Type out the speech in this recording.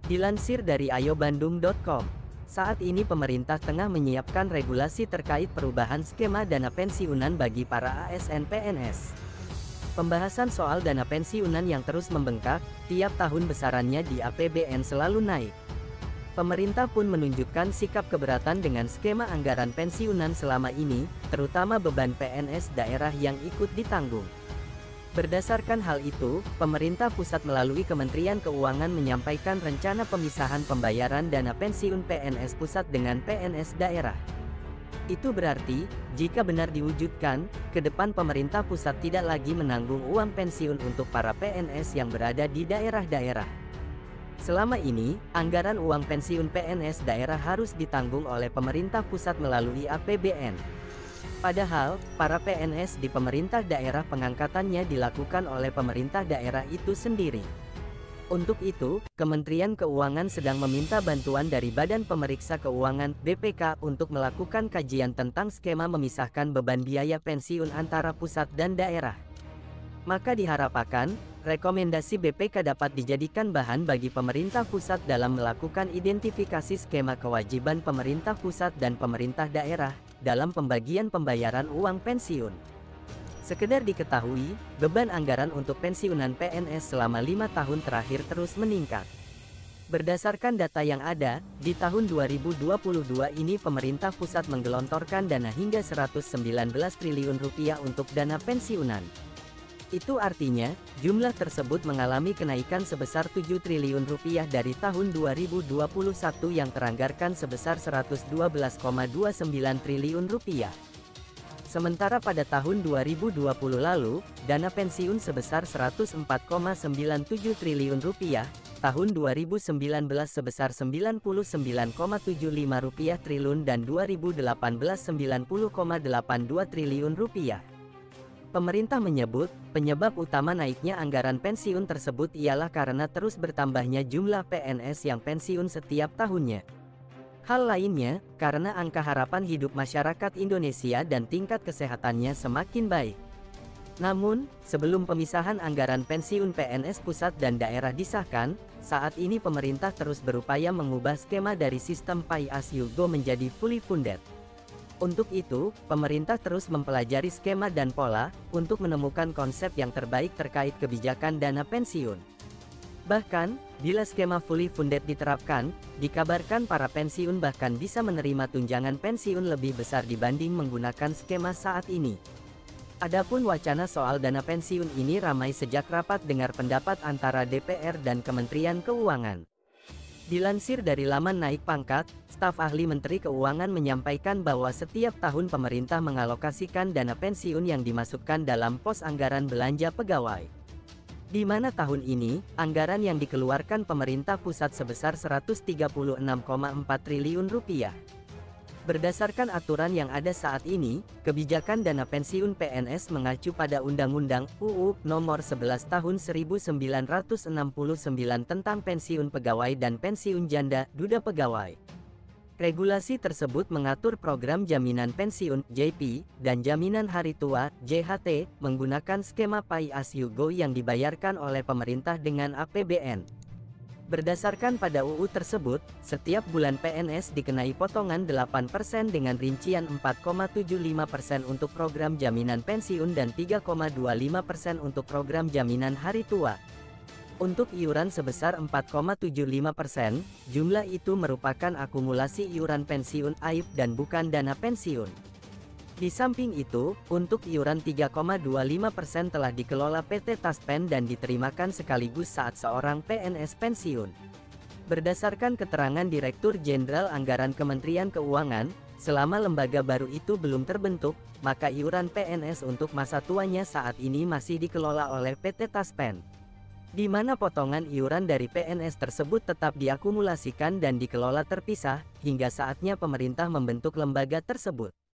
Dilansir dari ayobandung.com, saat ini pemerintah tengah menyiapkan regulasi terkait perubahan skema dana pensiunan bagi para ASN PNS. Pembahasan soal dana pensiunan yang terus membengkak, tiap tahun besarannya di APBN selalu naik. Pemerintah pun menunjukkan sikap keberatan dengan skema anggaran pensiunan selama ini, terutama beban PNS daerah yang ikut ditanggung. Berdasarkan hal itu, pemerintah pusat melalui Kementerian Keuangan menyampaikan rencana pemisahan pembayaran dana pensiun PNS pusat dengan PNS daerah. Itu berarti, jika benar diwujudkan, ke depan pemerintah pusat tidak lagi menanggung uang pensiun untuk para PNS yang berada di daerah-daerah. Selama ini, anggaran uang pensiun PNS daerah harus ditanggung oleh pemerintah pusat melalui APBN. Padahal, para PNS di pemerintah daerah pengangkatannya dilakukan oleh pemerintah daerah itu sendiri. Untuk itu, Kementerian Keuangan sedang meminta bantuan dari Badan Pemeriksa Keuangan (BPK) untuk melakukan kajian tentang skema memisahkan beban biaya pensiun antara pusat dan daerah. Maka diharapkan, rekomendasi BPK dapat dijadikan bahan bagi pemerintah pusat dalam melakukan identifikasi skema kewajiban pemerintah pusat dan pemerintah daerah dalam pembagian pembayaran uang pensiun. Sekedar diketahui, beban anggaran untuk pensiunan PNS selama 5 tahun terakhir terus meningkat. Berdasarkan data yang ada, di tahun 2022 ini pemerintah pusat menggelontorkan dana hingga 119 triliun rupiah untuk dana pensiunan. Itu artinya, jumlah tersebut mengalami kenaikan sebesar 7 triliun rupiah dari tahun 2021 yang teranggarkan sebesar 112,29 triliun rupiah. Sementara pada tahun 2020 lalu, dana pensiun sebesar 104,97 triliun rupiah, tahun 2019 sebesar 99,75 rupiah triliun dan 2018 90,82 triliun rupiah. Pemerintah menyebut, penyebab utama naiknya anggaran pensiun tersebut ialah karena terus bertambahnya jumlah PNS yang pensiun setiap tahunnya. Hal lainnya, karena angka harapan hidup masyarakat Indonesia dan tingkat kesehatannya semakin baik. Namun, sebelum pemisahan anggaran pensiun PNS pusat dan daerah disahkan, saat ini pemerintah terus berupaya mengubah skema dari sistem Pay As You Go menjadi fully funded. Untuk itu, pemerintah terus mempelajari skema dan pola, untuk menemukan konsep yang terbaik terkait kebijakan dana pensiun. Bahkan, bila skema fully funded diterapkan, dikabarkan para pensiun bahkan bisa menerima tunjangan pensiun lebih besar dibanding menggunakan skema saat ini. Adapun wacana soal dana pensiun ini ramai sejak rapat dengar pendapat antara DPR dan Kementerian Keuangan. Dilansir dari laman Naik Pangkat, staf ahli Menteri Keuangan menyampaikan bahwa setiap tahun pemerintah mengalokasikan dana pensiun yang dimasukkan dalam pos anggaran belanja pegawai. Di mana tahun ini, anggaran yang dikeluarkan pemerintah pusat sebesar 136,4 triliun rupiah. Berdasarkan aturan yang ada saat ini, kebijakan dana pensiun PNS mengacu pada Undang-Undang UU Nomor 11 Tahun 1969 tentang Pensiun Pegawai dan Pensiun Janda (Duda Pegawai). Regulasi tersebut mengatur program jaminan pensiun (JP) dan jaminan hari tua (JHT) menggunakan skema Pay As You Go yang dibayarkan oleh pemerintah dengan APBN. Berdasarkan pada UU tersebut, setiap bulan PNS dikenai potongan 8% dengan rincian 4,75% untuk program jaminan pensiun dan 3,25% untuk program jaminan hari tua. Untuk iuran sebesar 4,75%, jumlah itu merupakan akumulasi iuran pensiun AIP dan bukan dana pensiun. Di samping itu, untuk iuran 3,25% telah dikelola PT Taspen dan diterimakan sekaligus saat seorang PNS pensiun. Berdasarkan keterangan Direktur Jenderal Anggaran Kementerian Keuangan, selama lembaga baru itu belum terbentuk, maka iuran PNS untuk masa tuanya saat ini masih dikelola oleh PT Taspen. Di mana potongan iuran dari PNS tersebut tetap diakumulasikan dan dikelola terpisah, hingga saatnya pemerintah membentuk lembaga tersebut.